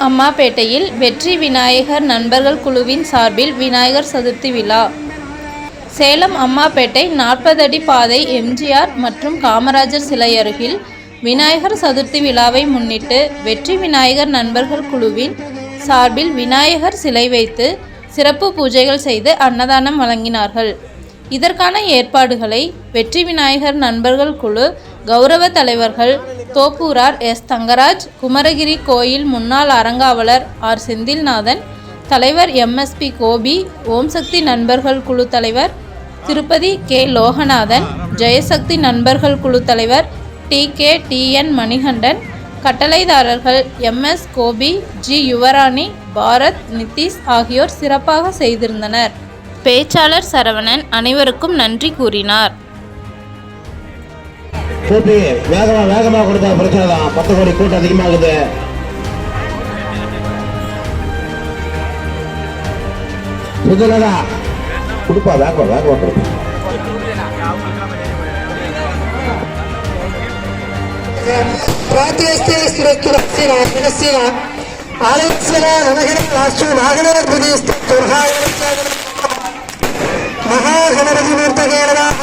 அம்மாபேட்டையில் வெற்றி விநாயகர் நண்பர்கள் குழுவின் சார்பில் விநாயகர் சதுர்த்தி விழா. சேலம் அம்மாபேட்டை 40 அடி பாதை எம்ஜிஆர் மற்றும் காமராஜர் சிலை அருகில் விநாயகர் சதுர்த்தி விழாவை முன்னிட்டு வெற்றி விநாயகர் நண்பர்கள் குழுவின் சார்பில் விநாயகர் சிலை வைத்து சிறப்பு பூஜைகள் செய்து அன்னதானம் வழங்கினார்கள். இதற்கான ஏற்பாடுகளை வெற்றி விநாயகர் நண்பர்கள் குழு கௌரவ தலைவர்கள் தோப்பூரார் எஸ். தங்கராஜ், குமரகிரி கோயில் முன்னாள் அறங்காவலர் ஆர். செந்தில்நாதன், தலைவர் எம்.எஸ்.பி. கோபி, ஓம்சக்தி நண்பர்கள் குழு தலைவர் திருப்பதி கே. லோகநாதன், ஜெயசக்தி நண்பர்கள் குழு தலைவர் டி.என். மணிகண்டன், கட்டளைதாரர்கள் எம்.எஸ். கோபி, ஜி. யுவராணி, பாரத், நிதிஷ் ஆகியோர் சிறப்பாக செய்திருந்தனர். பேச்சாளர் சரவணன் அனைவருக்கும் நன்றி கூறினார். வேகமா கொடுத்தா பிரச்சனை தான். 10 கோடி கூட்டம் அதிகமாகுது. புதுலடா கொடுப்பா, வேகமா கொடுப்பா. மகாகணபதி மூர்த்தகேரதாக